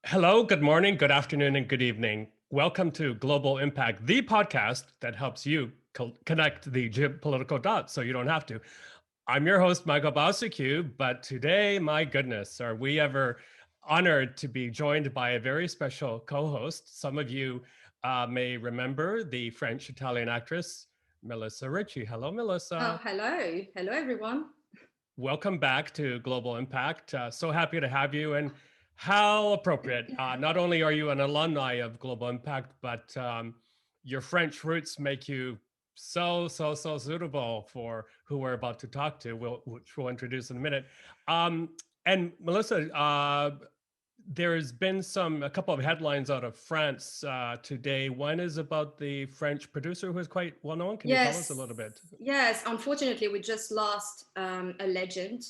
Hello, good morning, good afternoon, and good evening. Welcome to Global Impact, the podcast that helps you connect the geopolitical dots so you don't have to. I'm your host, Michael Bociurkiw, but today, my goodness, are we ever honored to be joined by a very special co-host. Some of you may remember the French-Italian actress, Melissa Ricci. Hello, Oh, Melissa. hello. Hello, everyone. Welcome back to Global Impact. So happy to have you. And how appropriate. Not only are you an alumni of Global Impact, but your French roots make you so suitable for who we're about to talk to, which we'll introduce in a minute. And Melissa, there's been a couple of headlines out of France today. One is about the French producer who is quite well known. Can you tell us a Yes, little bit? yes. Unfortunately, we just lost a legend.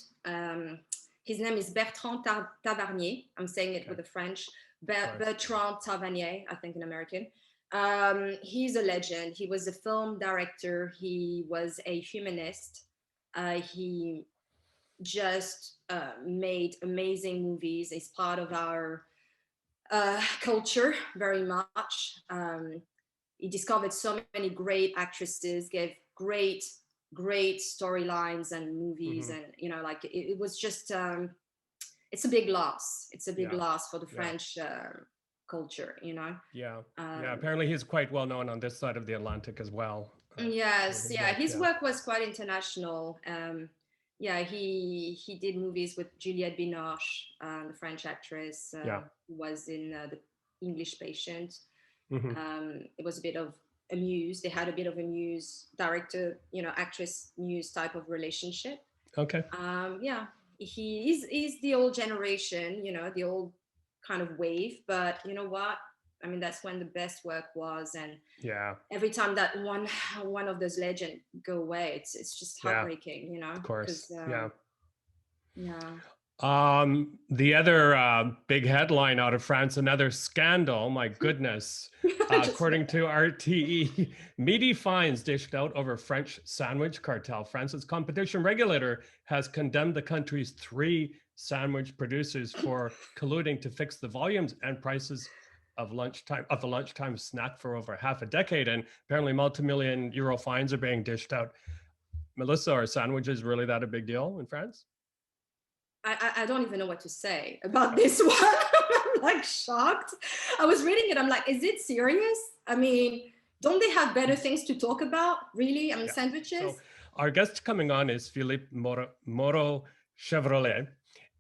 His name is Bertrand Tavernier. I'm saying it Okay, with the French. of course. Bertrand Tavernier, I think in American. He's a legend. He was a film director. He was a humanist. He just made amazing movies. He's part of our culture very much. He discovered so many great actresses, gave great storylines and movies, Hmm. and like it was just it's a big loss. It's a big Yeah, loss for the yeah. French culture. Yeah, yeah. Um, Apparently, he's quite well known on this side of the Atlantic as well. For yes, his yeah, work. his Yeah. work was quite international. Yeah, he did movies with Juliette Binoche, the French actress, Yeah. who was in the English Patient. Hmm. It was a bit of a muse. They had a bit of a muse director, actress muse type of relationship. Okay. Yeah, he's the old generation, the old kind of wave. But you know what? I mean, that's when the best work was, and Yeah. every time that one of those legends go away, it's just Yeah. heartbreaking, Of because course. Yeah. yeah. The other big headline out of France, another scandal. My goodness. I just read According to RTE, meaty fines dished out over French sandwich cartel. France's competition regulator has condemned the country's three sandwich producers for colluding to fix the volumes and prices of the lunchtime snack for over half a decade. And apparently, multi-million euro fines are being dished out. Melissa, are sandwiches really that a big deal in France? I don't even know what to say about this one. I'm like shocked. I was reading it. I'm like, is it serious? I mean, don't they have better things to talk about? Really? I mean, Yeah. So sandwiches? our guest coming on is Philippe Moreau Chevrolet,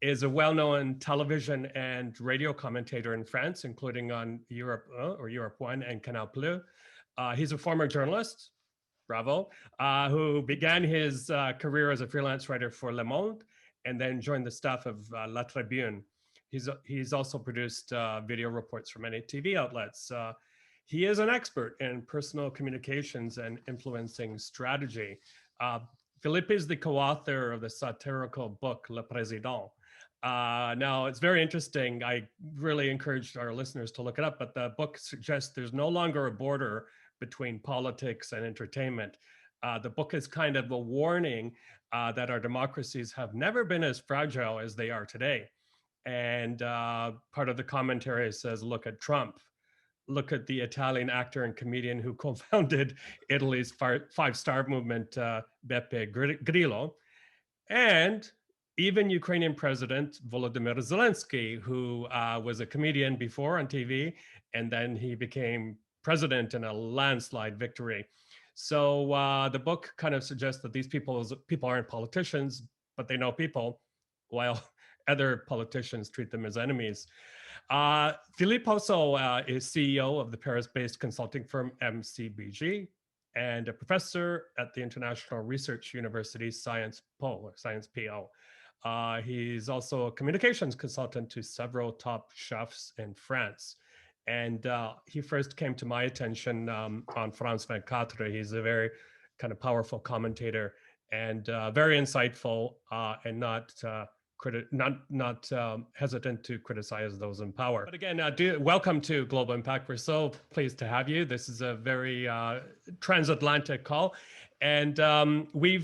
is a well-known television and radio commentator in France, including on Europe or Europe One and Canal Plus. He's a former journalist, bravo, who began his career as a freelance writer for Le Monde and then joined the staff of La Tribune. He's also produced video reports for many TV outlets. He is an expert in personal communications and influencing strategy. Uh, Philippe is the co-author of the satirical book Le Président. Now, it's very interesting. I really encourage our listeners to look it up, but the book suggests there's no longer a border between politics and entertainment. The book is kind of a warning that our democracies have never been as fragile as they are today. And part of the commentary says, look at Trump, look at the Italian actor and comedian who co-founded Italy's five-star movement, Beppe Grillo, and even Ukrainian President Volodymyr Zelensky, who was a comedian before on TV, and then he became president in a landslide victory. So the book kind of suggests that these people aren't politicians, but they know people, while other politicians treat them as enemies. Philippe also is CEO of the Paris-based consulting firm MCBG and a professor at the International Research University Science PO. He's also a communications consultant to several top chefs in France. And he first came to my attention on France 24. He's a very kind of powerful commentator and very insightful and not hesitant to criticize those in power. But again, welcome to Global Impact. We're so pleased to have you. This is a very transatlantic call, and we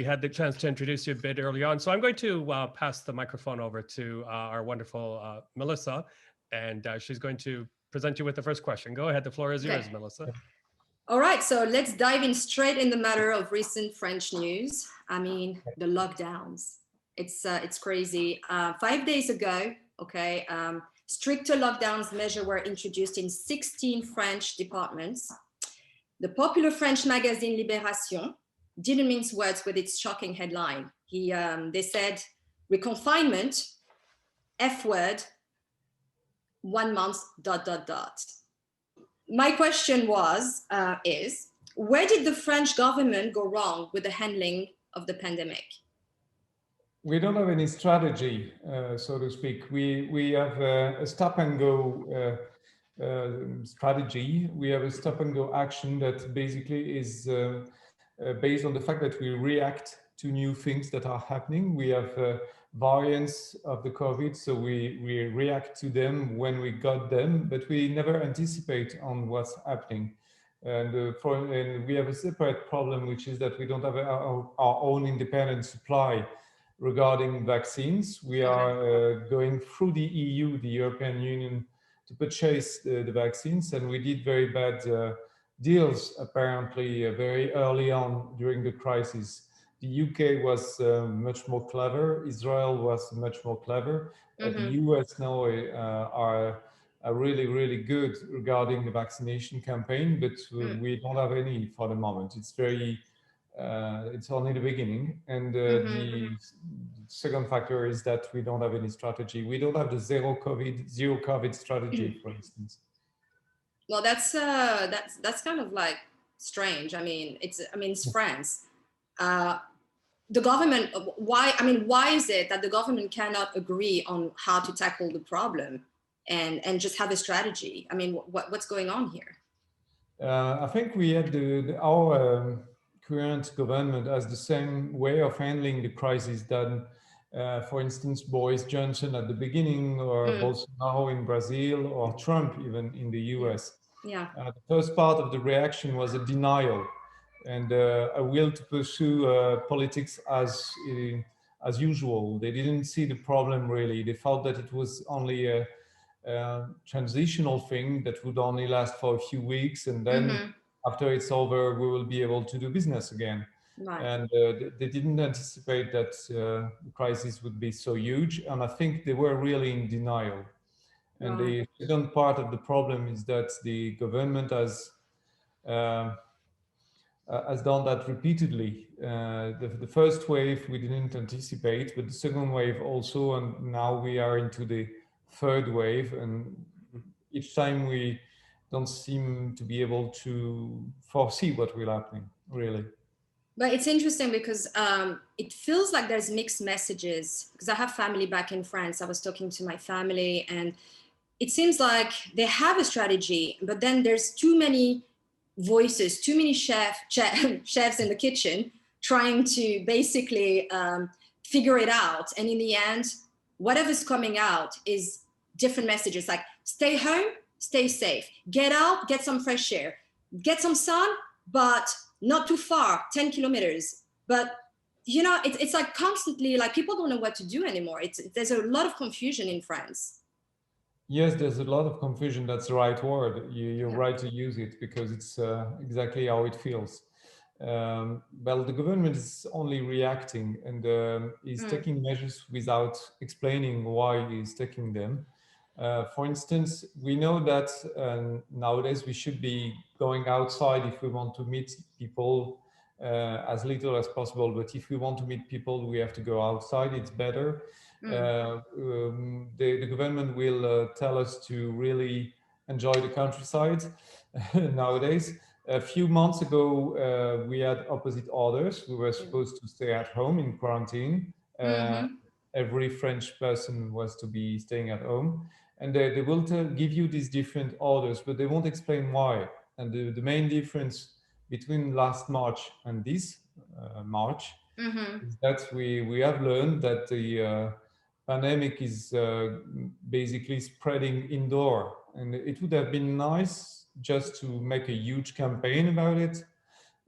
had the chance to introduce you a bit early on. So I'm going to pass the microphone over to our wonderful Melissa and she's going to present you with the first question. Go ahead, the floor is yours, Melissa. All right, so let's dive in straight in the matter of recent French news. I mean, the lockdowns. It's crazy. 5 days ago, okay, stricter lockdowns measures were introduced in 16 French departments. The popular French magazine Libération didn't mince words with its shocking headline. They said, reconfinement, F word, 1 month, ... My question is, where did the French government go wrong with the handling of the pandemic? We don't have any strategy, so to speak. We have a stop and go strategy. We have a stop and go action that basically is based on the fact that we react to new things that are happening. We have variants of the COVID, so we react to them when we got them, but we never anticipate on what's happening. And we have a separate problem, which is that we don't have our own independent supply regarding vaccines. We are going through the EU, the European Union, to purchase the vaccines, and we did very bad deals apparently very early on during the crisis. The UK was much more clever. Israel was much more clever. The US now are really, really good regarding the vaccination campaign, but we don't have any for the moment. It's very, it's only the beginning. And the second factor is that we don't have any strategy. We don't have the zero COVID strategy, for instance. Well, that's kind of like strange. I mean, it's France. The government, why is it that the government cannot agree on how to tackle the problem and just have a strategy? I mean, what's going on here? I think we had our current government has the same way of handling the crisis than, for instance, Boris Johnson at the beginning, or Bolsonaro in Brazil, or Trump even in the US. Yeah. The first part of the reaction was a denial and a will to pursue politics as usual. They didn't see the problem really. They thought that it was only a transitional thing that would only last for a few weeks, and then after it's over, we will be able to do business again. Right. And they didn't anticipate that the crisis would be so huge, and I think they were really in denial. And the second part of the problem is that the government has done that repeatedly. The first wave we didn't anticipate, but the second wave also, and now we are into the third wave, and each time we don't seem to be able to foresee what will happen, really. But it's interesting because it feels like there's mixed messages, because I have family back in France. I was talking to my family, and it seems like they have a strategy, but then there's too many voices, too many chefs in the kitchen trying to basically figure it out. And in the end, whatever's coming out is different messages, like stay home, stay safe, get out, get some fresh air, get some sun, but not too far, 10 kilometers. But, you know, it's like constantly, like people don't know what to do anymore. There's a lot of confusion in France. Yes, there's a lot of confusion. That's the right word. You're right to use it, because it's exactly how it feels. Well, the government is only reacting and is taking measures without explaining why he's taking them. For instance, we know that nowadays we should be going outside if we want to meet people as little as possible. But if we want to meet people, we have to go outside. It's better. The government will tell us to really enjoy the countryside nowadays. A few months ago, we had opposite orders. We were supposed to stay at home in quarantine. Every French person was to be staying at home. And they will give you these different orders, but they won't explain why. And the main difference between last March and this March is that we have learned that the pandemic is basically spreading indoor. And it would have been nice just to make a huge campaign about it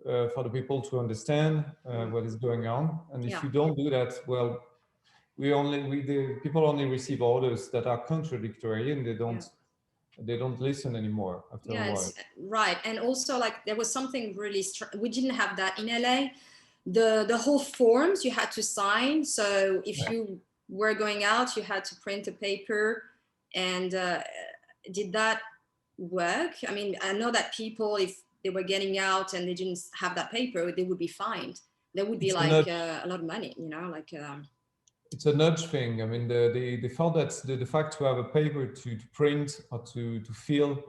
for the people to understand what is going on. And if you don't do that, well, the people only receive orders that are contradictory, and they don't listen anymore after a while. It's right. And also, like, there was something really we didn't have that in LA. The whole forms you had to sign. So if you were going out, you had to print a paper. And did that work? I mean, I know that people, if they were getting out and they didn't have that paper, they would be fined. There would be like a lot of money, you know, like. It's a nudge thing. I mean, they felt that the fact to have a paper to print or to fill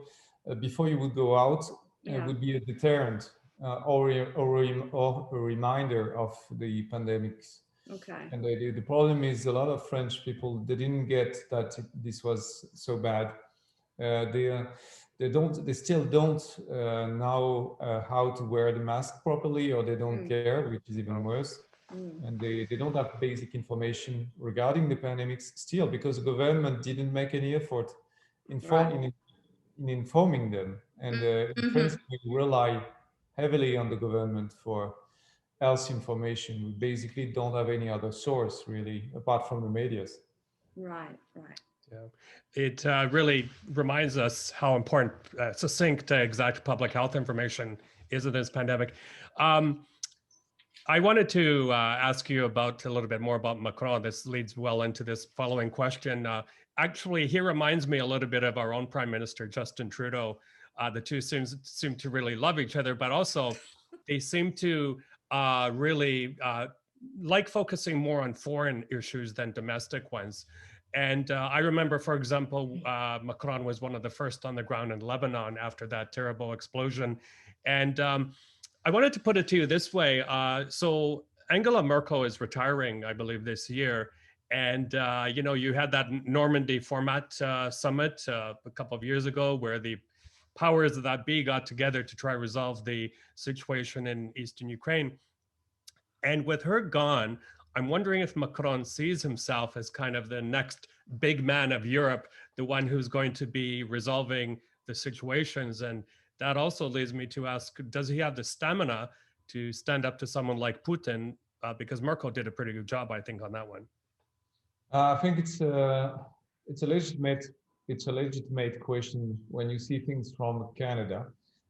before you would go out would be a deterrent or a reminder of the pandemics. Okay. And the problem is a lot of French people, they didn't get that this was so bad. They still don't know how to wear the mask properly, or they don't care, which is even worse. And they don't have basic information regarding the pandemics still, because the government didn't make any effort in informing them. And in France, we rely heavily on the government for health information. We basically don't have any other source, really, apart from the medias. Right. Yeah, it really reminds us how important succinct, exact public health information is in this pandemic. I wanted to ask you about a little bit more about Macron. This leads well into this following question. Actually, he reminds me a little bit of our own Prime Minister, Justin Trudeau. The two seem to really love each other, but also they seem to really like focusing more on foreign issues than domestic ones. And I remember, for example, Macron was one of the first on the ground in Lebanon after that terrible explosion. And I wanted to put it to you this way. So Angela Merkel is retiring, I believe, this year. And, you know, you had that Normandy format summit a couple of years ago where the powers that be got together to try to resolve the situation in Eastern Ukraine. And with her gone, I'm wondering if Macron sees himself as kind of the next big man of Europe, the one who's going to be resolving the situations. And that also leads me to ask, does he have the stamina to stand up to someone like Putin? Because Merkel did a pretty good job, I think, on that one. I think it's a legitimate question when you see things from Canada,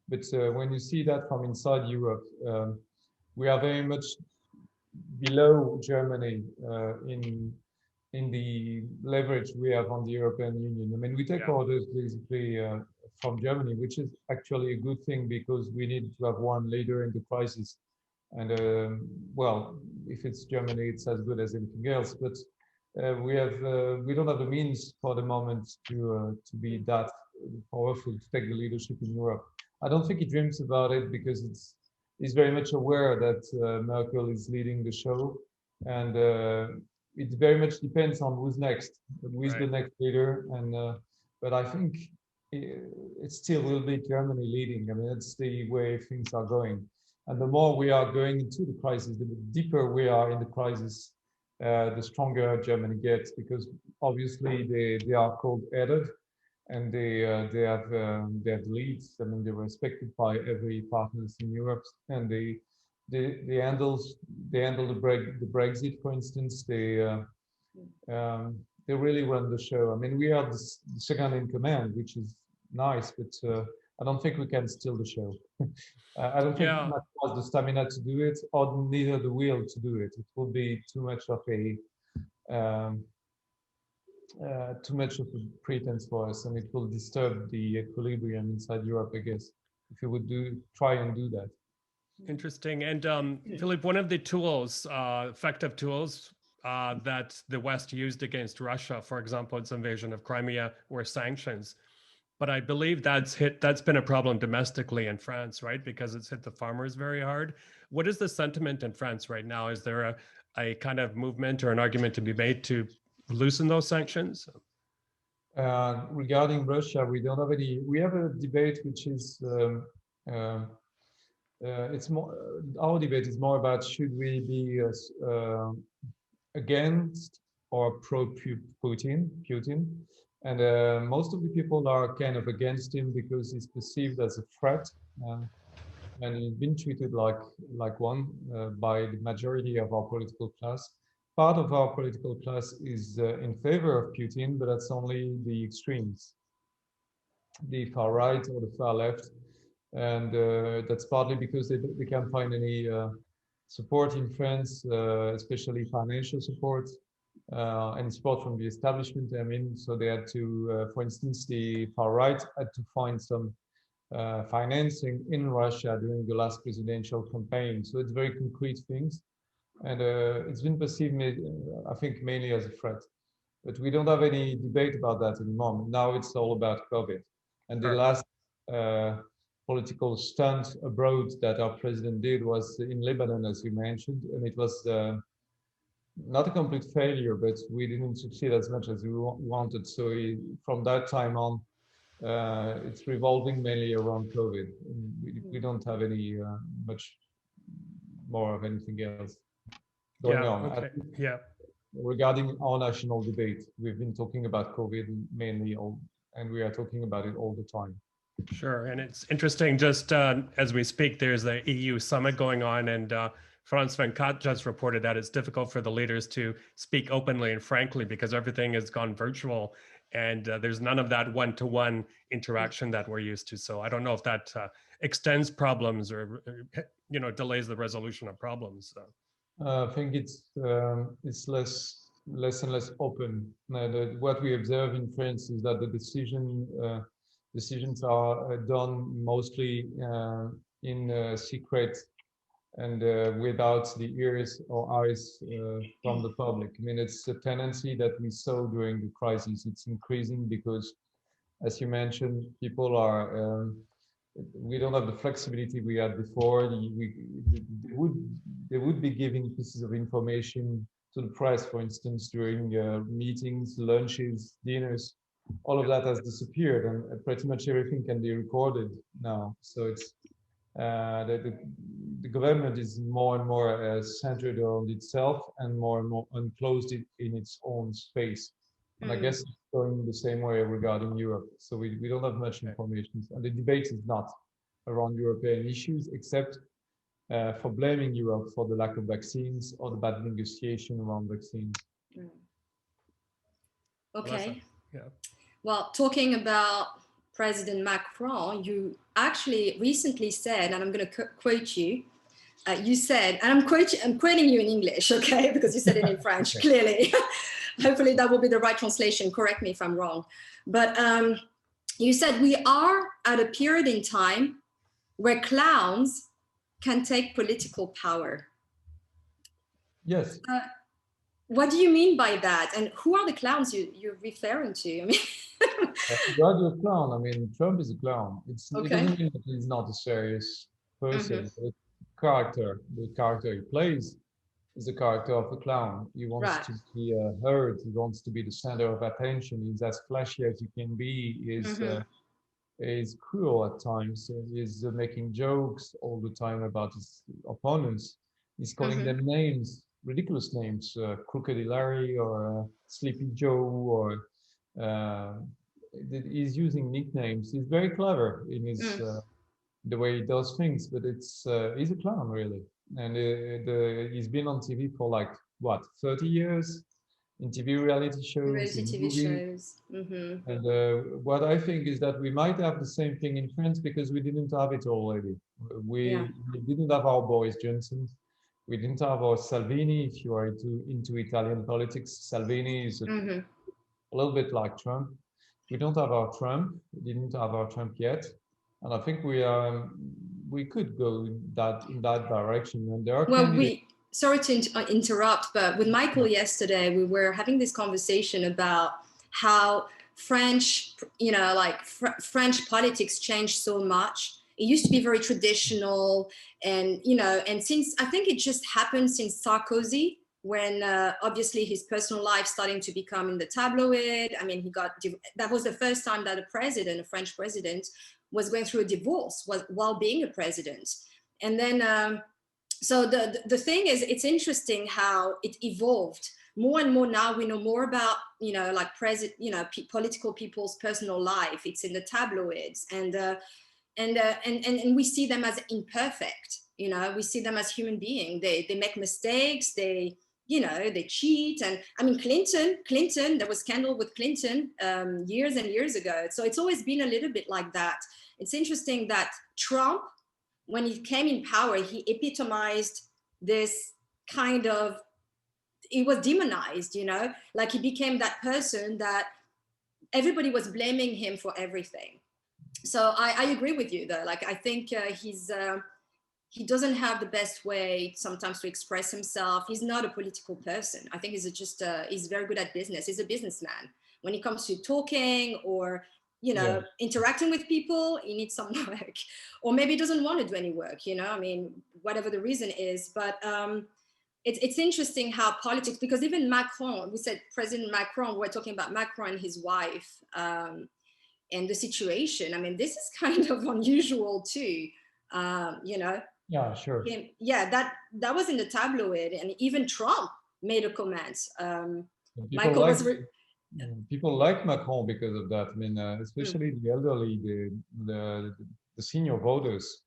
but when you see that from inside Europe, we are very much below Germany in the leverage we have on the European Union. I mean, we take orders basically from Germany, which is actually a good thing because we need to have one leader in the crisis. And well, if it's Germany, it's as good as anything else. But we don't have the means for the moment to be that powerful to take the leadership in Europe. I don't think he dreams about it because he's very much aware that Merkel is leading the show, and it very much depends on who's next, who's the next leader. And but I think it still will be Germany leading. I mean, that's the way things are going. And the more we are going into the crisis, the deeper we are in the crisis, the stronger Germany gets, because obviously they are cold-headed, and they have leads. I mean, they're respected by every partners in Europe, and they handle the Brexit, for instance. They really run the show. I mean, we are the second in command, which is nice, but I don't think we can steal the show. I don't think Macron has the stamina to do it, or neither the will to do it. It will be too much of a pretense for us, and it will disturb the equilibrium inside Europe, I guess, if you would try and do that. Interesting. And Philippe, one of the tools, effective tools that the West used against Russia, for example, its invasion of Crimea, were sanctions. But I believe that's been a problem domestically in France, right? Because it's hit the farmers very hard. What is the sentiment in France right now? Is there a kind of movement or an argument to be made to loosen those sanctions? Regarding Russia, we don't have any. We have a debate which is it's more. Our debate is more about should we be against or pro Putin, and most of the people are kind of against him because he's perceived as a threat, and he's been treated like one by the majority of our political class. part of our political class is in favor of Putin, but that's only the extremes, the far right or the far left. And that's partly because they can't find any support in France, especially financial support and support from the establishment. I mean, so they had to, for instance, the far right had to find some financing in Russia during the last presidential campaign. So it's very concrete things. And it's been perceived, I think, mainly as a threat. But we don't have any debate about that anymore. Now it's all about COVID. And the last political stunt abroad that our president did was in Lebanon, as you mentioned, and it was not a complete failure, but we didn't succeed as much as we wanted. So from that time on, it's revolving mainly around COVID. We don't have any much more of anything else going on. Okay. Yeah. Regarding our national debate, we've been talking about COVID mainly, and we are talking about it all the time. Sure, and it's interesting. Just as we speak, there's the EU summit going on, and Frans van Kat just reported that it's difficult for the leaders to speak openly and frankly because everything has gone virtual, and there's none of that one-to-one interaction that we're used to. So I don't know if that extends problems or delays the resolution of problems. I think it's less and less open. What we observe in France is that the decisions are done mostly in secret and without the ears or eyes from the public. I mean, it's a tendency that we saw during the crisis. It's increasing because, as you mentioned, people are, we don't have the flexibility we had before. They would be giving pieces of information to the press, for instance, during meetings, lunches, dinners. All of that has disappeared, and pretty much everything can be recorded now. So it's the government is more and more centered on itself and more enclosed in its own space. And I guess it's going the same way regarding Europe. So we don't have much information, and the debate is not around European issues, except for blaming Europe for the lack of vaccines or the bad negotiation around vaccines. Okay. Yeah. Well, talking about President Macron, you actually recently said, and I'm going to quote you, you said, and I'm quoting you in English, okay, because you said it in French, clearly. Hopefully that will be the right translation. Correct me if I'm wrong. But you said, we are at a period in time where clowns can take political power. Yes. What do you mean by that? And who are the clowns you're referring to? I mean, a clown. I mean, Trump is a clown. It doesn't mean that he's not a serious person. The character he plays is the character of a clown. He wants to be heard. He wants to be the center of attention. He's as flashy as he can be. He's cruel at times. He's making jokes all the time about his opponents. He's calling them names, ridiculous names, Crooked Larry or Sleepy Joe, or he's using nicknames. He's very clever in his the way he does things, but he's a clown, really. And he's been on TV for like, what, 30 years? In TV reality shows, and what I think is that we might have the same thing in France because we didn't have it already. We didn't have our Boris Johnson. We didn't have our Salvini. If you are into Italian politics, Salvini is a little bit like Trump. We don't have our Trump. We didn't have our Trump yet, and I think we could go in that direction. And there are sorry to interrupt, but with Michael yesterday, we were having this conversation about how French, French politics changed so much. It used to be very traditional, and since I think it just happened since Sarkozy, when obviously his personal life starting to become in the tabloid. I mean, that was the first time that a French president, was going through a divorce while being a president, and then. So the thing is, it's interesting how it evolved. More and more now we know more about, political people's personal life. It's in the tabloids, and we see them as imperfect. We see them as human beings. They make mistakes. They you know, they cheat. And I mean, Clinton, there was scandal with Clinton years and years ago. So it's always been a little bit like that. It's interesting that Trump, when he came in power, he epitomized this kind of, he was demonized, you know, like he became that person that everybody was blaming him for everything. So I agree with you though. Like, I think he doesn't have the best way sometimes to express himself. He's not a political person. I think he's very good at business. He's a businessman. When it comes to talking or, you know, interacting with people, he needs some work. Or maybe he doesn't want to do any work, you know, I mean, whatever the reason is. But it's interesting how politics, because even Macron, we said President Macron, we're talking about Macron and his wife and the situation. I mean, this is kind of unusual too, you know. Yeah, sure. That was in the tabloid, and even Trump made a comment. People like Macron because of that. I mean, especially the elderly, the senior voters,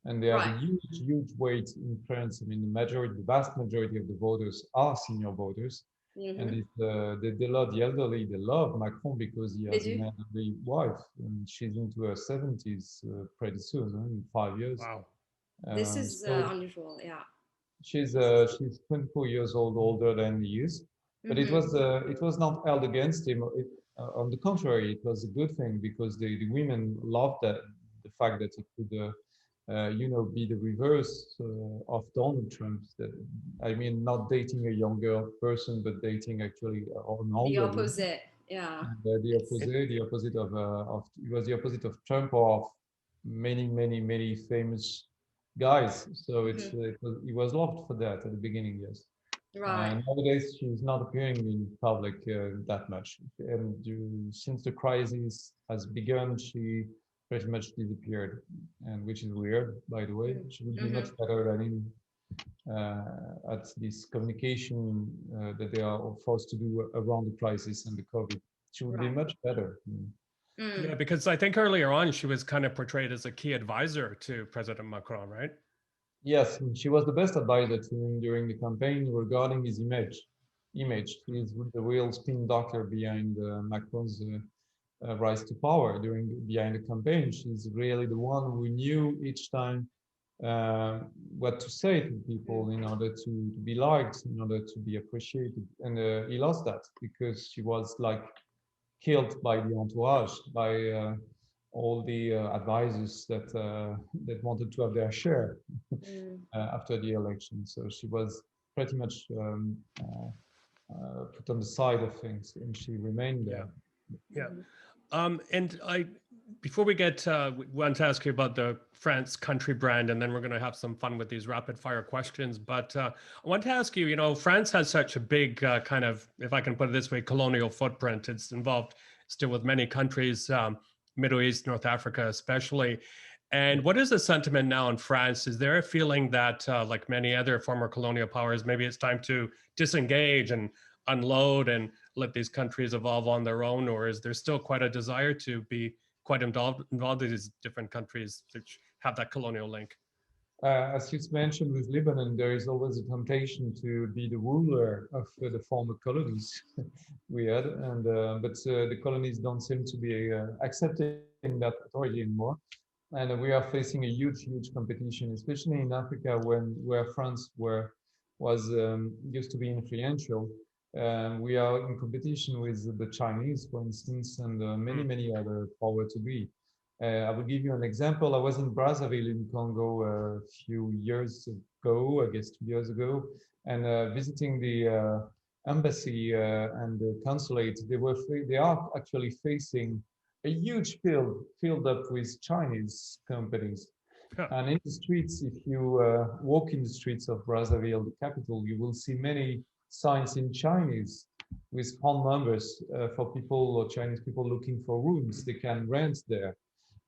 and they have a huge weight in France. I mean, the vast majority of the voters are senior voters, and they love the elderly. They love Macron because he has an elderly wife, and she's into her 70s pretty soon, in 5 years. Wow. This is unusual, yeah. She's 24 years older than he is, but it was not held against him. On the contrary, it was a good thing because the women loved the fact that he could, you know, be the reverse of Donald Trump. I mean, not dating a younger person, but dating actually an older. The opposite, yeah. And, the opposite of it was the opposite of Trump or of many famous guys. So he was loved for that at the beginning, yes. Right. And nowadays she's not appearing in public that much, and since the crisis has begun, she pretty much disappeared, and which is weird, by the way. She would be much better than at this communication that they are forced to do around the crisis and the COVID. She would be much better. Yeah, because I think earlier on she was kind of portrayed as a key advisor to President Macron, right? Yes, she was the best advisor to him during the campaign regarding his image. She's the real spin doctor behind Macron's rise to power behind the campaign. She's really the one who knew each time what to say to people in order to be liked, in order to be appreciated. And he lost that because she was like killed by the entourage, by all the advisors that wanted to have their share after the election. So she was pretty much put on the side of things, and she remained there. Yeah. And before we get, we want to ask you about the France country brand, and then we're going to have some fun with these rapid fire questions. But I want to ask you, you know, France has such a big kind of, if I can put it this way, colonial footprint. It's involved still with many countries, Middle East, North Africa, especially. And what is the sentiment now in France? Is there a feeling that, like many other former colonial powers, maybe it's time to disengage and unload and let these countries evolve on their own? Or is there still quite a desire to be quite involved in these different countries which have that colonial link? As you mentioned with Lebanon, there is always a temptation to be the ruler of the former colonies we had, and but the colonies don't seem to be accepting that authority anymore. And we are facing a huge competition, especially in Africa, where France was used to be influential. We are in competition with the Chinese, for instance, and many other power to be. I will give you an example. I was in Brazzaville in Congo a few years ago, I guess 2 years ago, and visiting the embassy and the consulate. They are actually facing a huge filled up with Chinese companies. And in the streets, if you walk in the streets of Brazzaville, the capital, you will see many signs in Chinese with phone numbers for people or Chinese people looking for rooms they can rent there.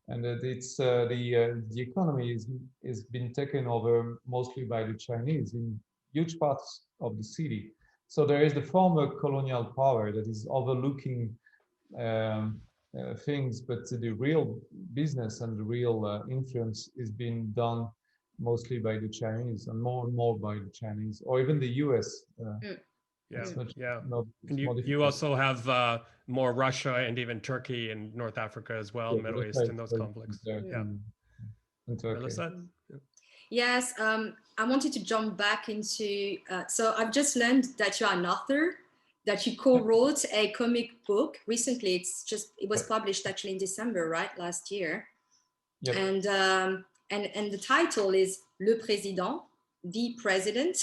And it's the economy is been taken over mostly by the Chinese in huge parts of the city. So there is the former colonial power that is overlooking things, but the real business and the real influence is being done mostly by the Chinese, and more by the Chinese, or even the US. Yeah, yeah. Not, And you also have more Russia and even Turkey and North Africa as well, Middle East, and those conflicts. Yeah. Melissa? Yes, I wanted to jump back into, so I've just learned that you are an author, that you co-wrote a comic book recently. It was published actually in December, right, last year. Yep. And the title is Le Président, the President.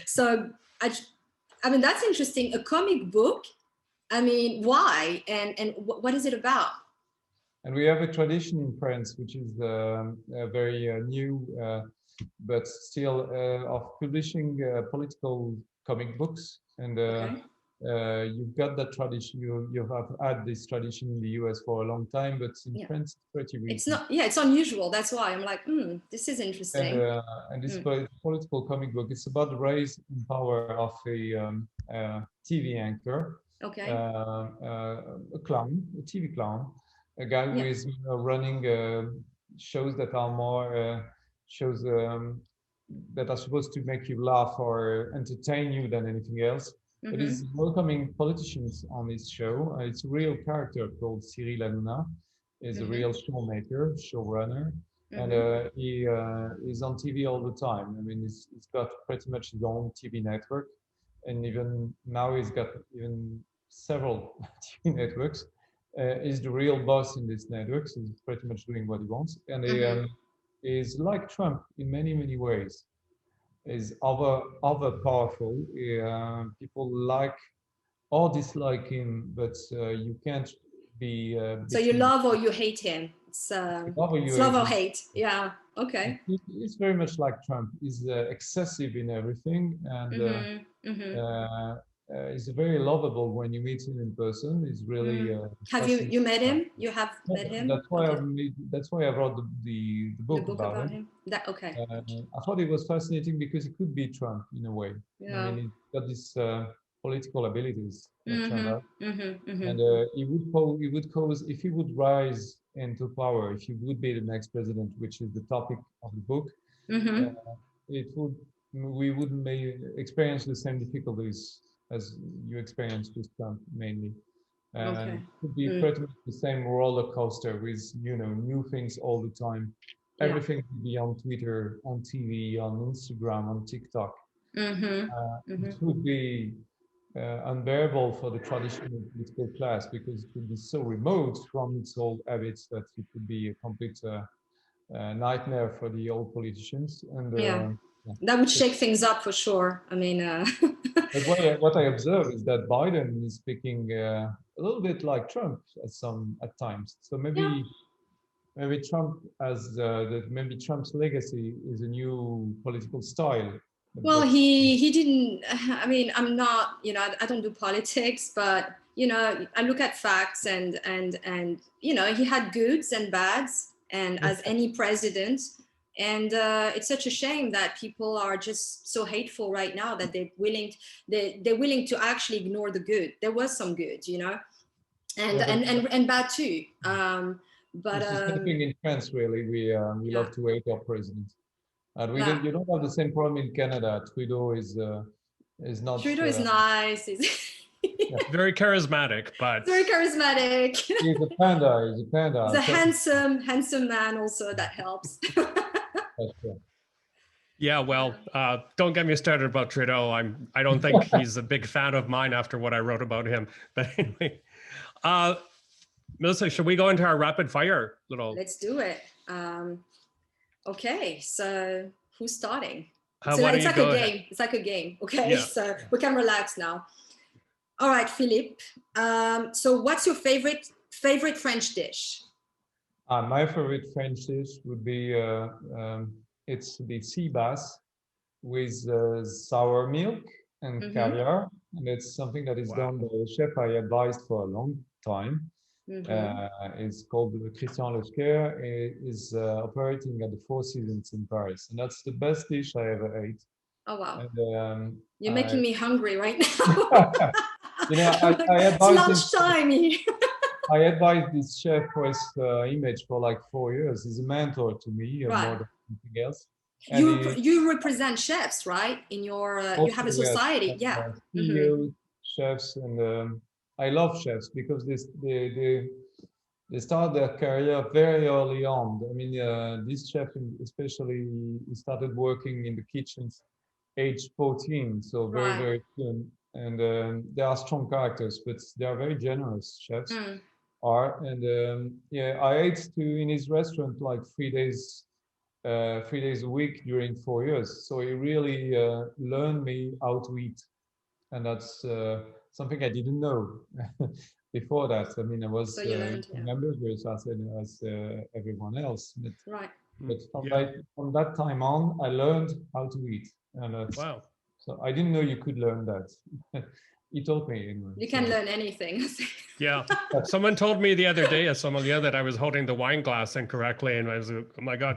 So I mean, that's interesting. A comic book. I mean, why? And what is it about? And we have a tradition in France, which is very new, but still of publishing political comic books. And you've got that tradition. You have had this tradition in the US for a long time, but in France, it's pretty recent. It's not. Yeah, it's unusual. That's why I'm like, this is interesting. And this political comic book, it's about the rise in power of a TV anchor, a clown, a TV clown. A guy who is running shows that are more shows that are supposed to make you laugh or entertain you than anything else. But he's welcoming politicians on his show. It's a real character called Cyril Hanouna. He's a real showmaker, showrunner, and he is on TV all the time. I mean, he's got pretty much his own TV network, and even now he's got even several TV networks. Is the real boss in this network, so he's pretty much doing what he wants, and he is like Trump in many ways. Is over powerful. People like or dislike him, but you can't be. So you love or you hate him. It's love or hate. Yeah. Okay. It's very much like Trump. He's excessive in everything, and he's very lovable when you meet him in person. He's really. Have you met him? You have met him. That's why I wrote the book about him. Okay. I thought it was fascinating because it could be Trump in a way. Yeah. I mean, he's got these political abilities that Trump has, and he would cause if he would rise into power, if he would be the next president, which is the topic of the book. We would experience the same difficulties as you experienced with Trump mainly. It could be pretty much the same roller coaster with, new things all the time. Everything could be on Twitter, on TV, on Instagram, on TikTok. It would be unbearable for the traditional political class because it would be so remote from its old habits that it would be a complete nightmare for the old politicians. And that would shake things up for sure. I mean, but what I observe is that Biden is speaking a little bit like Trump at times. So maybe Trump maybe Trump's legacy is a new political style. Well, he didn't. I mean, I'm not. I don't do politics, but I look at facts and he had goods and bads, and as any president. And it's such a shame that people are just so hateful right now that they're willing to actually ignore the good. There was some good, and bad too. But this is something in France, really. We love to hate our president. And you don't have the same problem in Canada. Trudeau is not. Trudeau is nice. Very charismatic, but very charismatic. He's a panda. He's a handsome man. Also, that helps. Yeah, well, don't get me started about Trudeau. I don't think he's a big fan of mine after what I wrote about him. But anyway, Melissa, should we go into our rapid fire little? Let's do it. Okay, so who's starting? It's like a game. It's like a game. Okay, so we can relax now. All right, Philippe. So what's your favorite French dish? My favorite French dish would be it's the sea bass with sour milk and caviar, and it's something that is done by a chef I advised for a long time. It's called Christian Lecoeur. It is operating at the Four Seasons in Paris, and that's the best dish I ever ate. Oh wow! And, you're making me hungry right now. I it's lunchtime. I advised this chef for his image for like 4 years. He's a mentor to me, more something else. And You represent chefs, right? In your you have a also, yes, society, yeah. CEOs, chefs, and I love chefs because they start their career very early on. I mean, this chef especially, he started working in the kitchens age 14, so very, very soon. And they are strong characters, but they are very generous chefs. And yeah, I ate in his restaurant like 3 days a week during 4 years. So he really learned me how to eat, and that's something I didn't know before that. I mean, I was so you learned, hamburgers as everyone else. But Yeah. from that time on, I learned how to eat, and that's, Wow. so I didn't know you could learn that. He taught me anyway. You can learn anything. Yeah. Someone told me the other day, a sommelier, that I was holding the wine glass incorrectly, and I was like, oh my God.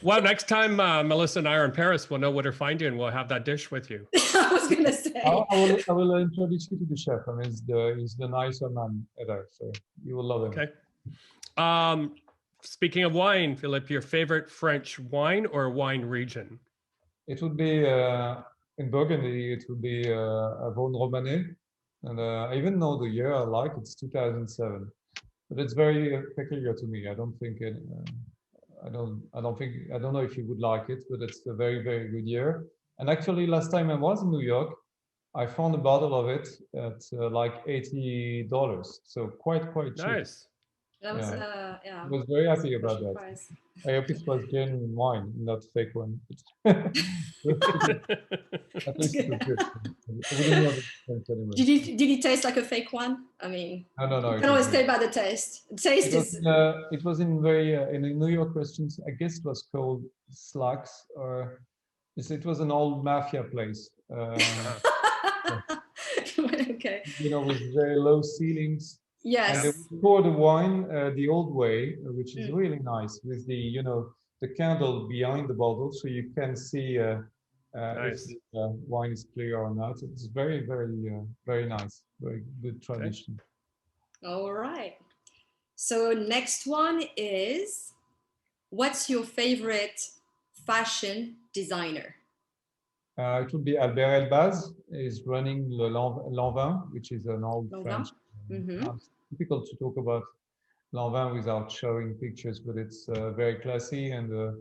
Well, next time Melissa and I are in Paris, we'll know where to find you, and we'll have that dish with you. I was going to say. I will introduce you to the chef. I mean, he's the nicer man ever, so you will love him. Okay. Speaking of wine, Philippe, your favorite French wine or wine region? It would be in Burgundy. It would be Rhône Romanée, and I even know the year I like. It's 2007, but it's very peculiar to me. I don't think it. I don't know if you would like it, but it's a very, very good year. And actually, last time I was in New York, I found a bottle of it at like $80. So quite cheap. Nice. That was, I was very happy about that. Price. I hope it was genuine wine, not fake one. At least it was good. Anyway. Did it taste like a fake one? I mean, no. You can always tell by the taste. The taste it was in in a New York restaurant. I guess it was called Slacks, or it was an old mafia place. Okay. You know, with very low ceilings. Yes. And they pour the wine the old way, which is really nice, with the the candle behind the bottle, so you can see nice. if the wine is clear or not. It's very, very nice. Very good tradition. Okay. All right. So next one is, what's your favorite fashion designer? It would be Albert Elbaz. Is running Le Lanvin, which is an old French. It's difficult to talk about Lanvin without showing pictures, but it's very classy, and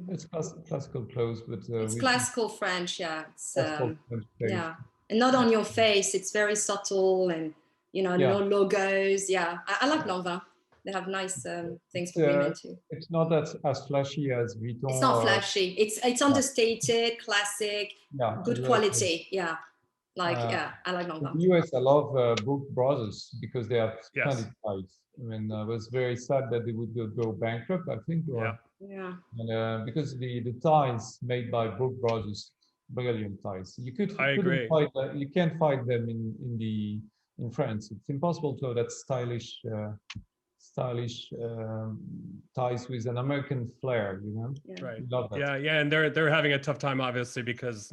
it's classical clothes, but it's classical French, yeah. It's, French yeah, and not on your face. It's very subtle, and no logos. Yeah, I like Lanvin. They have nice things for women too. It's not as flashy as Vuitton. It's not flashy. It's understated, classic, good quality. Yeah. I like Lanvin. In the US, I love Brooks Brothers because they have splendid ties. I mean, I was very sad that they would go bankrupt, I think. And, because the ties made by Brooks Brothers, brilliant ties. You can't find them in France. It's impossible to have that stylish ties with an American flair. Right. Love that. Yeah, and they're having a tough time, obviously, because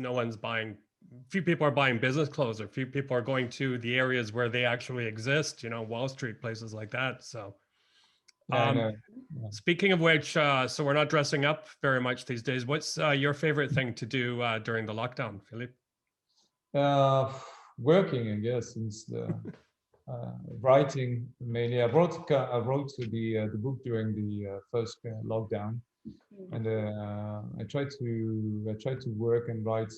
few people are buying business clothes, or few people are going to the areas where they actually exist, Wall Street, places like that. So speaking of which, so we're not dressing up very much these days. What's your favorite thing to do during the lockdown, Philippe? Working, I guess, since the writing mainly. I wrote the book during the first lockdown, and I tried to work and write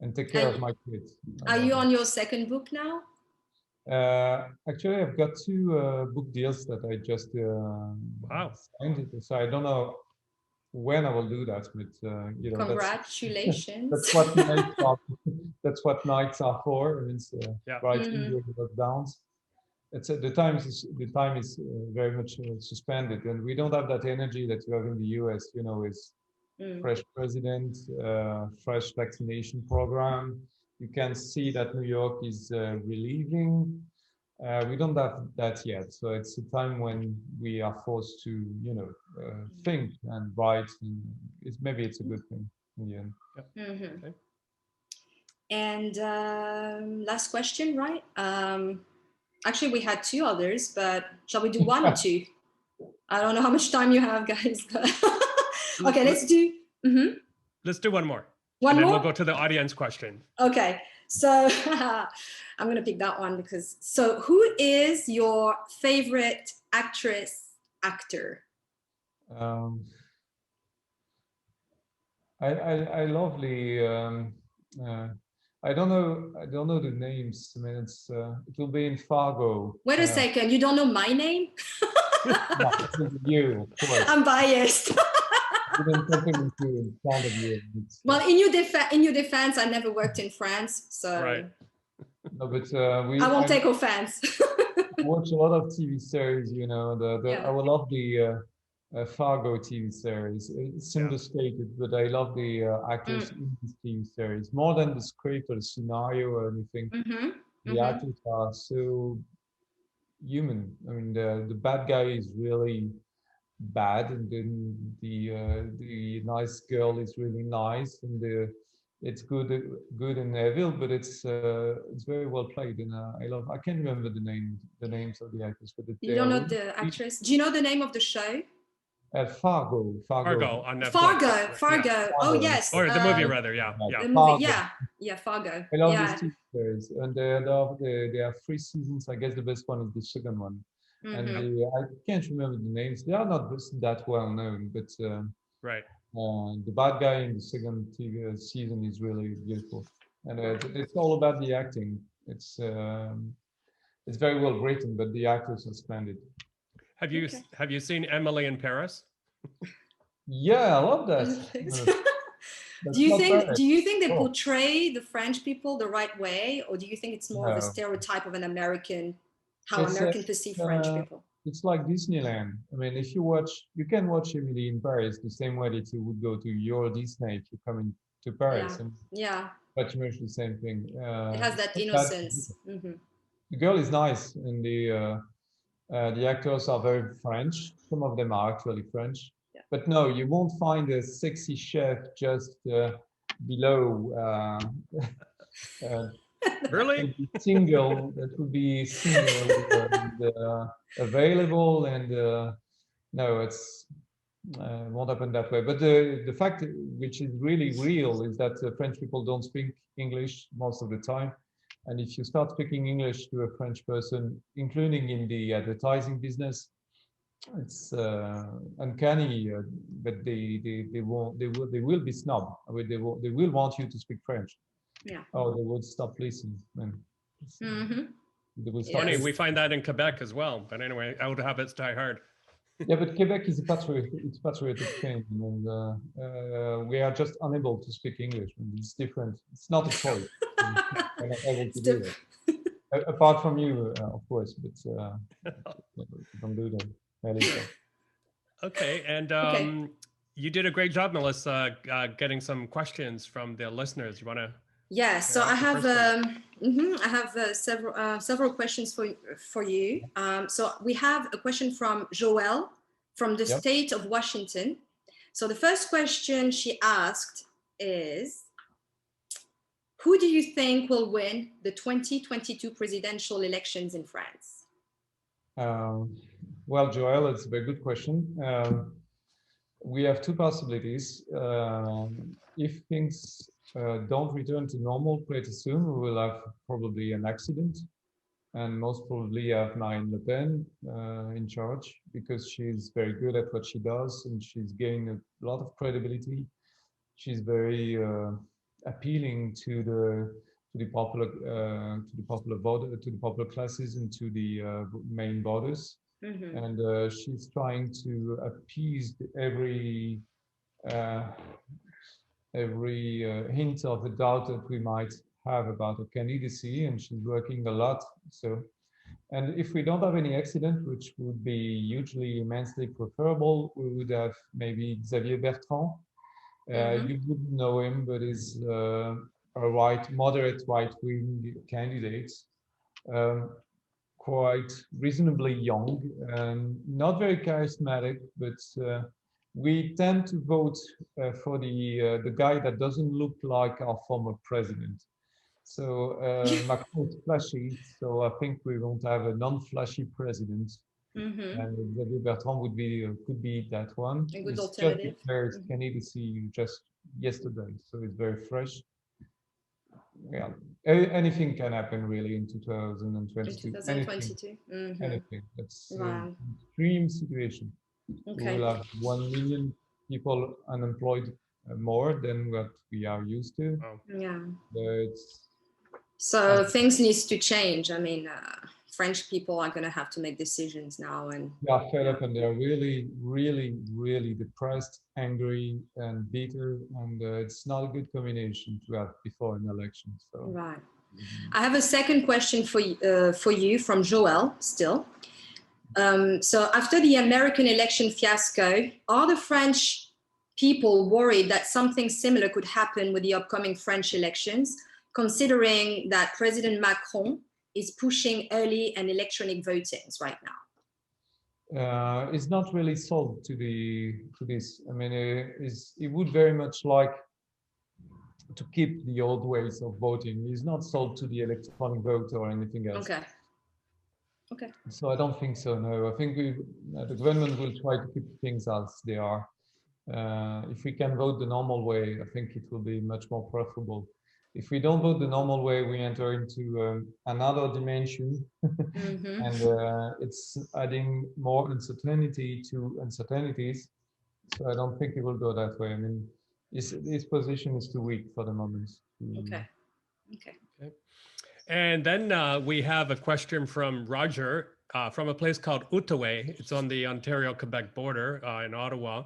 and take care of my kids. Are you on your second book now? Actually, I've got 2 book deals that I just signed. So I don't know when I will do that, but congratulations. That's what nights are for. I mean, writing during the lockdowns. The time is very much suspended, and we don't have that energy that you have in the US. With fresh president, fresh vaccination program. You can see that New York is relieving. We don't have that yet, so it's a time when we are forced to, think and write. And maybe it's a good thing in the end. Okay. And last question, right? Actually, we had 2 others, but shall we do 1 or 2? I don't know how much time you have, guys. Okay, let's do. Let's do one more. One and then more? we'll go to the audience question. Okay, so I'm gonna pick that one because. So, who is your favorite actor? I love the. I don't know the names. I mean, it will be in Fargo. Wait a second, you don't know my name? No, it's you, of course. I'm biased. Well, in your defense, I never worked in France, so right. No, but I won't take offense. watch a lot of TV series. You know, I will love the Fargo TV series. It's understated, but I love the actors in this TV series more than the script or the scenario or anything. The actors are so human. I mean, the bad guy is really bad, and then the nice girl is really nice, and it's good and evil, but it's very well played, and I can't remember the names of the actors, but you don't know the actress. Do you know the name of the show? Fargo on Netflix. Fargo. Oh yes. Or the movie rather, The movie, Fargo. I love these two series, and there are 3 seasons. I guess the best one is the second one. And I can't remember the names. They are not that well known, but right. The bad guy in the second TV season is really beautiful, and it's all about the acting. It's very well written, but the actors are splendid. Have you seen Emily in Paris? Yeah, I love that. Do you think they portray the French people the right way, or do you think it's more of a stereotype of Americans perceive French people? It's like Disneyland. I mean, if you can watch Emily in Paris the same way that you would go to Euro Disney if you're coming to Paris. Pretty much the same thing. It has that innocence. The girl is nice, and the actors are very French. Some of them are actually French. But no, you won't find a sexy chef just below. Really? Single, that would be single and available, and no, it's won't happen that way. But the fact, which is really real, is that French people don't speak English most of the time, and if you start speaking English to a French person, including in the advertising business, it's uncanny. But they will be snob. I mean, they will want you to speak French. Oh, they would stop listening. Funny, we find that in Quebec as well. But anyway, old habits die hard. Yeah, but Quebec is a patriotic thing, and we are just unable to speak English. It's different. It's not a choice. We're not able to do it. Apart from you, of course, but don't do that. Okay, and you did a great job, Melissa, getting some questions from the listeners. You want to? Yeah, so I have several questions for you. So we have a question from Joelle from the state of Washington. So the first question she asked is, who do you think will win the 2022 presidential elections in France? Well, Joelle, it's a very good question. We have 2 possibilities. If things don't return to normal pretty soon, we will have probably an accident, and most probably have Marine Le Pen in charge, because she's very good at what she does, and she's gaining a lot of credibility. She's very appealing to the popular classes and to the main voters. And she's trying to appease every hint of a doubt that we might have about her candidacy, and she's working a lot. So, and if we don't have any accident, which would be hugely immensely preferable, we would have maybe Xavier Bertrand. You wouldn't know him, but is a moderate right-wing candidate. Quite reasonably young, not very charismatic, but we tend to vote for the guy that doesn't look like our former president. So Macron is flashy, so I think we won't have a non-flashy president. And Xavier Bertrand could be that one. A good It's alternative. just declared candidacy just yesterday, so it's very fresh. Yeah, anything can happen really in 2022. In 2022. Anything. That's Wow. an extreme situation. Okay. We will have 1 million people unemployed more than what we are used to. Wow. Yeah. It's, So things needs to change. I mean, French people are going to have to make decisions now, and they are fed up, and they're really, really, really depressed, angry, and bitter, and it's not a good combination to have before an election. So. Right. I have a second question for you from Joel still. So after the American election fiasco, are the French people worried that something similar could happen with the upcoming French elections, considering that President Macron is pushing early and electronic votings right now? It's not really sold to this. I mean, he would very much like to keep the old ways of voting. He's not sold to the electronic vote or anything else. Okay. Okay. So I don't think so. No, I think the government will try to keep things as they are. If we can vote the normal way, I think it will be much more preferable. If we don't vote the normal way, we enter into another dimension, and it's adding more uncertainty to uncertainties. So I don't think it will go that way. I mean, his position is too weak for the moment. Okay. Okay. And then we have a question from Roger from a place called Outaouais. It's on the Ontario-Quebec border in Ottawa.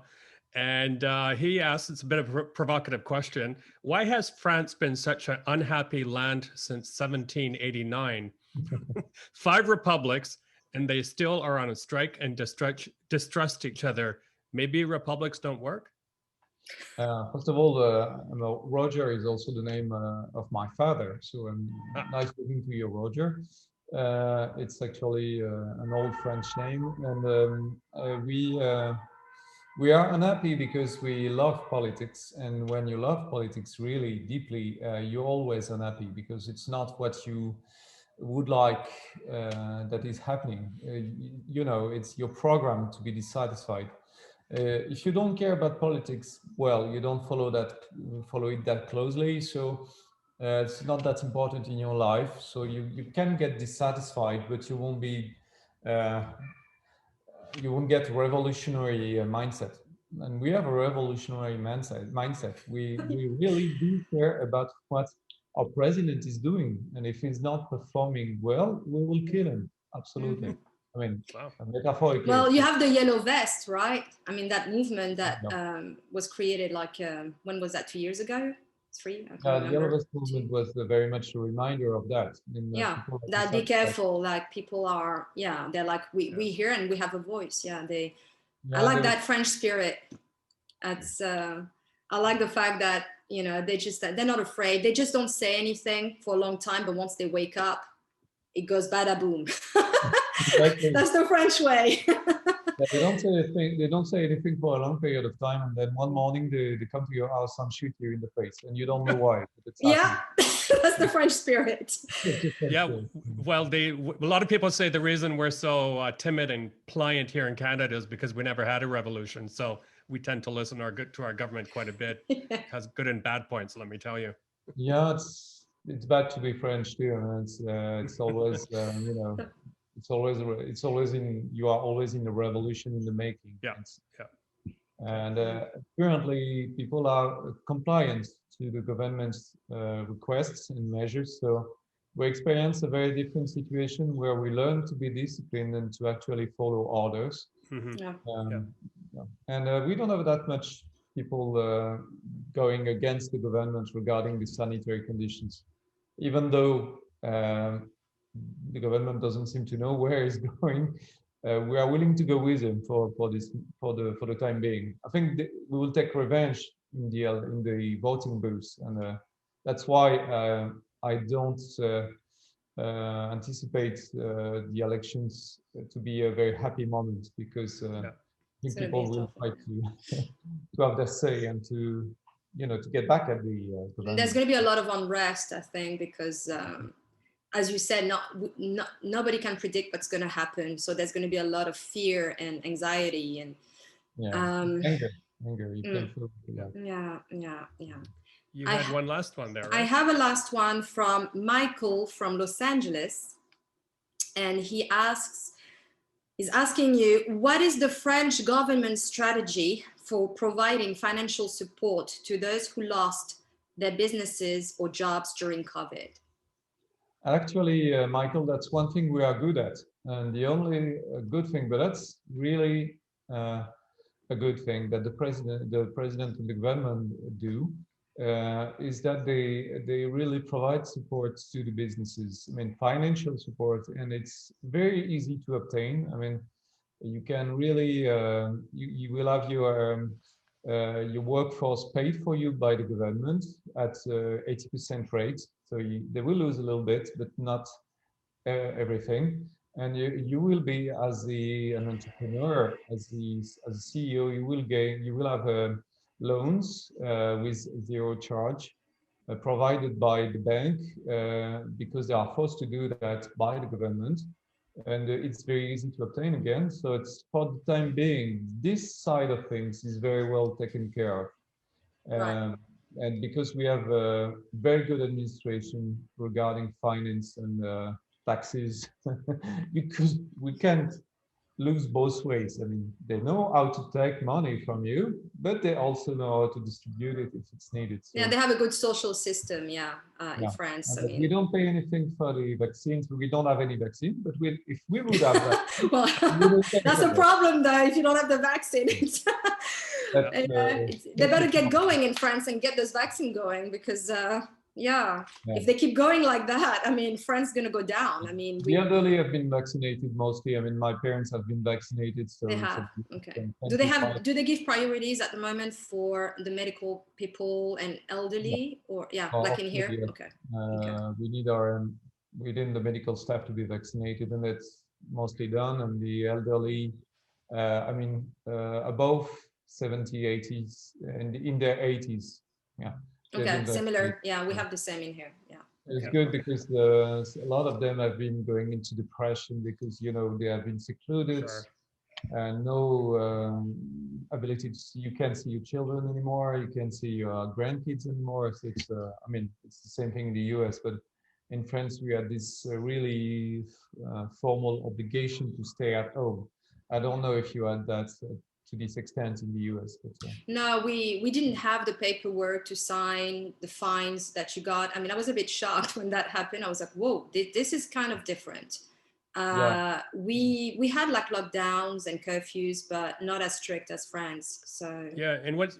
And he asks, it's a bit of a provocative question, why has France been such an unhappy land since 1789? 5 republics, and they still are on a strike and distrust each other. Maybe republics don't work? First of all, Roger is also the name of my father. So nice talking to you, Roger. It's actually an old French name. And we are unhappy because we love politics. And when you love politics really deeply, you're always unhappy because it's not what you would like that is happening. You know, it's your program to be dissatisfied. If you don't care about politics, well, you don't follow it that closely. So it's not that important in your life. So you can get dissatisfied, but you won't be. You won't get revolutionary mindset, and we have a revolutionary mindset. We really do care about what our president is doing, and if he's not performing well, we will kill him. Absolutely. I mean, metaphorically. Well, you have the yellow vest, right? I mean, that movement that was created like, when was that, 2 years ago? 3? The yellow vest movement was very much a reminder of that. Yeah, that be careful, like people are, they're like, we hear and we have a voice. I like that French spirit. That's, I like the fact that, you know, they're not afraid. They just don't say anything for a long time, but once they wake up, it goes bada boom. Exactly. That's the French way. They don't say anything. They don't say anything for a long period of time, and then one morning they come to your house and shoot you in the face, and you don't know why. That's the French spirit. Well, a lot of people say the reason we're so timid and pliant here in Canada is because we never had a revolution, so we tend to listen to our government quite a bit. It has good and bad points, let me tell you. Yeah, it's bad to be French too, and it's always you know. It's always you are always in the revolution in the making. And currently people are compliant to the government's requests and measures. So we experience a very different situation where we learn to be disciplined and to actually follow orders. And we don't have that much people going against the government regarding the sanitary conditions, even though the government doesn't seem to know where it's going. We are willing to go with him for the time being. I think we will take revenge in the voting booths, and that's why I don't anticipate the elections to be a very happy moment, because I think people will try to have their say and to get back at the government. There's going to be a lot of unrest, I think, because as you said, nobody can predict what's going to happen. So there's going to be a lot of fear and anxiety and anger. You can feel that. Yeah. You had one last one there, right? I have a last one from Michael from Los Angeles, and he's asking you, what is the French government strategy for providing financial support to those who lost their businesses or jobs during COVID? Actually, Michael, that's one thing we are good at. And the only good thing, but that's really a good thing that the president and the government do, is that they really provide support to the businesses. I mean, financial support, and it's very easy to obtain. I mean, you can really, you will have your workforce paid for you by the government at 80% rate. So they will lose a little bit, but not everything. And you will be, as an entrepreneur, as a CEO, you will have loans with zero charge provided by the bank because they are forced to do that by the government. And it's very easy to obtain again. So it's, for the time being, this side of things is very well taken care of. Right. And because we have a very good administration regarding finance and taxes, because we can't lose both ways. I mean, they know how to take money from you, but they also know how to distribute it if it's needed. So, yeah, they have a good social system, in France. I mean, we don't pay anything for the vaccines. We don't have any vaccine, but if we would have that, well, that's a problem, though. If you don't have the vaccine, they better get going in France and get this vaccine going, because if they keep going like that, I mean, France is going to go down. I mean, the elderly have been vaccinated mostly. I mean, my parents have been vaccinated. So they have. Okay. Do they give priorities at the moment for the medical people and elderly, or like in here? Yeah. Okay. We need our within the medical staff to be vaccinated, and that's mostly done. And the elderly, I mean, above 70, 80s, and in their 80s. Yeah. Okay, similar. Yeah, we have the same in here. Yeah. It's good because a lot of them have been going into depression because, you know, they have been secluded and no ability to see. You can't see your children anymore. You can't see your grandkids anymore. So it's, I mean, it's the same thing in the US, but in France, we had this really formal obligation to stay at home. I don't know if you had that to this extent in the US. But, no, we didn't have the paperwork to sign the fines that you got. I mean, I was a bit shocked when that happened. I was like, whoa, this is kind of different. We had like lockdowns and curfews, but not as strict as France. So yeah, and what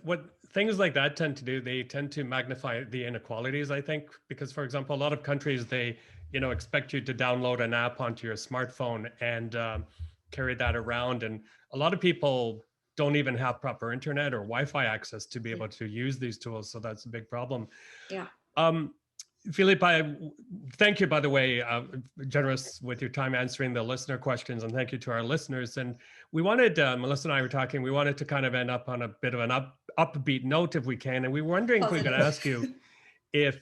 things like that tend to do, they tend to magnify the inequalities, I think, because, for example, a lot of countries, they, you know, expect you to download an app onto your smartphone and carry that around, and a lot of people don't even have proper internet or Wi-Fi access to be able to use these tools. So that's a big problem. Yeah. Philippe, thank you, by the way, generous with your time answering the listener questions, and thank you to our listeners. And we wanted, Melissa and I were talking, we wanted to kind of end up on a bit of an upbeat note if we can. And we were wondering if we could ask you if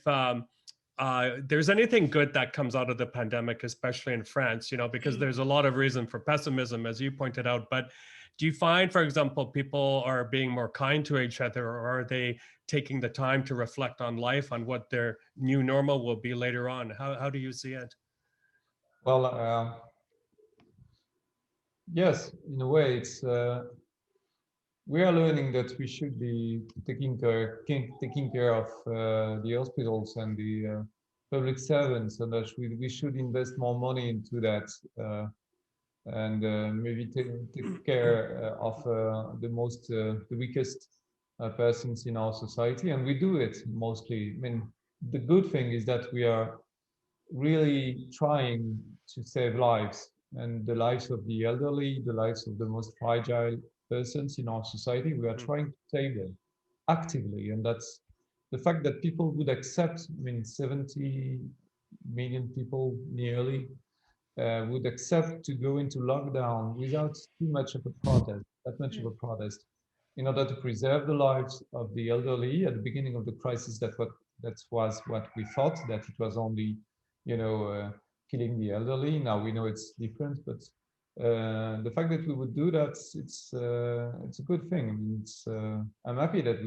there's anything good that comes out of the pandemic, especially in France, you know, because there's a lot of reason for pessimism, as you pointed out. But do you find, for example, people are being more kind to each other, or are they taking the time to reflect on life, on what their new normal will be later on? How do you see it? Well, yes, in a way, it's we are learning that we should be taking care of the hospitals and the public servants, and that we should invest more money into that. And maybe take care of the weakest persons in our society, and we do it mostly. I mean, the good thing is that we are really trying to save lives, and the lives of the elderly, the lives of the most fragile persons in our society. We are trying to save them actively, and that's the fact that people would accept. I mean, 70 million people nearly would accept to go into lockdown without too much of a protest, in order to preserve the lives of the elderly. At the beginning of the crisis, that was what we thought, that it was only killing the elderly. Now we know it's different, but the fact that we would do that, it's a good thing. I mean, I'm happy that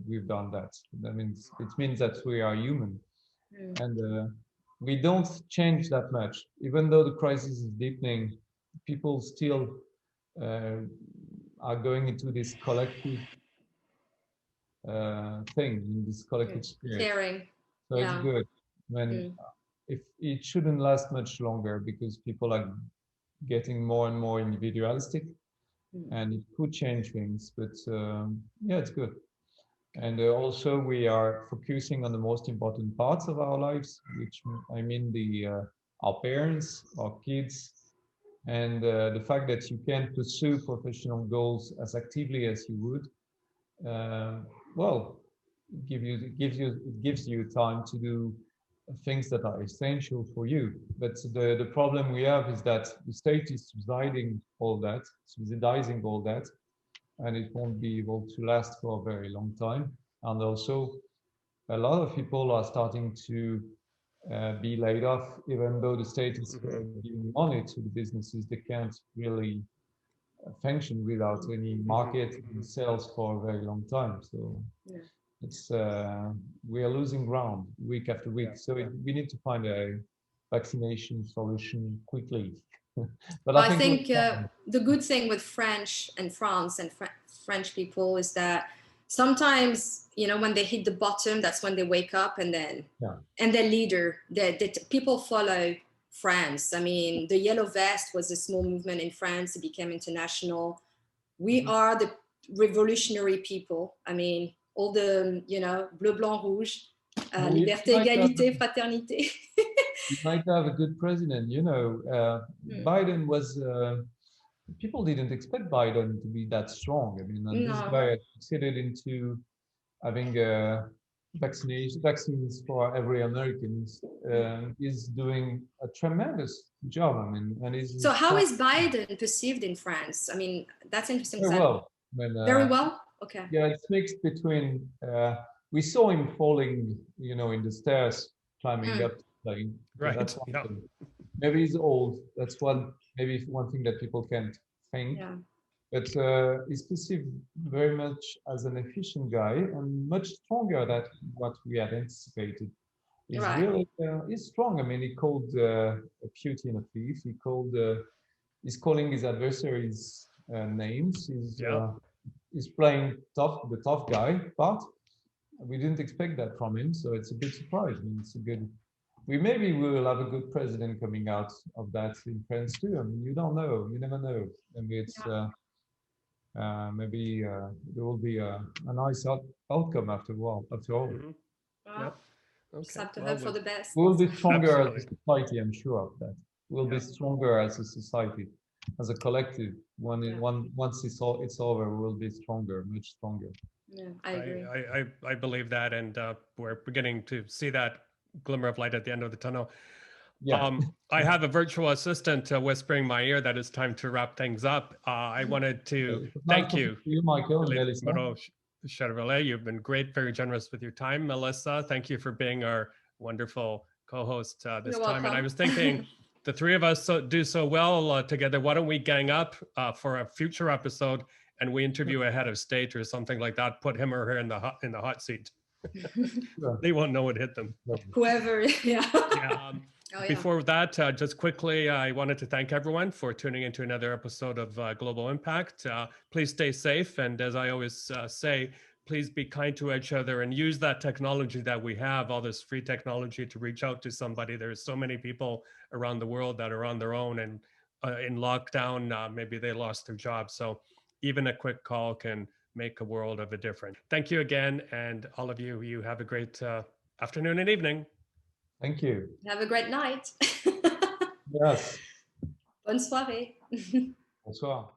we've done that. That means it means that we are human, and we don't change that much, even though the crisis is deepening. People still are going into this collective thing, in this collective spirit. Caring. So it's good. When if it shouldn't last much longer, because people are getting more and more individualistic, and it could change things. But yeah, it's good. And also we are focusing on the most important parts of our lives, which I mean our parents, our kids, and the fact that you can pursue professional goals as actively as you would. Well, it gives you time to do things that are essential for you. But the problem we have is that the state is subsidizing all that, and it won't be able to last for a very long time. And also, a lot of people are starting to be laid off, even though the state is giving money to the businesses. They can't really function without any market and sales for a very long time. So it's we are losing ground week after week. So we need to find a vaccination solution quickly. But well, I think the good thing with French and France and French people is that sometimes, when they hit the bottom, that's when they wake up, and then and their leader, people follow France. I mean, the Yellow Vest was a small movement in France. It became international. We are the revolutionary people. I mean, all the, bleu, blanc, rouge, liberté, égalité, fraternité. You might have a good president. Biden was, people didn't expect Biden to be that strong. I mean, this guy succeeded into having vaccines for every American. Is doing a tremendous job. I mean, and he's so how is Biden perceived in France? I mean, that's interesting. Very well. Very well. Okay. Yeah, it's mixed between. We saw him falling, in the stairs, climbing up. Right. That's one thing. Maybe he's old. That's maybe one thing that people can't think. Yeah. But he's perceived very much as an efficient guy and much stronger than what we had anticipated. He's really he's strong. I mean, he called Putin a thief. He's calling his adversaries names. He's playing the tough guy, but we didn't expect that from him. So it's a good surprise. I mean, it's a good. We will have a good president coming out of that in France too. I mean, you don't know. You never know. I mean, it's maybe there will be a nice outcome after all. Wow. Okay. Just have to hope for the best. We'll be stronger as a society. I'm sure of that. We'll be stronger as a society, as a collective. Once it's over, we'll be stronger, much stronger. Yeah, I agree. I believe that, and we're beginning to see that glimmer of light at the end of the tunnel. Yeah. I have a virtual assistant whispering in my ear that it's time to wrap things up. I wanted to thank you, Michael, Philippe Moreau Chevrolet. You've been great, very generous with your time. Melissa, thank you for being our wonderful co-host this You're time. welcome. And I was thinking, the three of us do so well together. Why don't we gang up for a future episode and we interview a head of state or something like that? Put him or her in the hot seat. They won't know it hit them. Whoever, Before that, just quickly, I wanted to thank everyone for tuning into another episode of Global Impact. Please stay safe. And as I always say, please be kind to each other and use that technology that we have, all this free technology, to reach out to somebody. There's so many people around the world that are on their own and in lockdown, maybe they lost their job. So even a quick call can make a world of a difference. Thank you again. And all of you have a great afternoon and evening. Thank you. Have a great night. Yes. Bonne soirée. Bonsoir.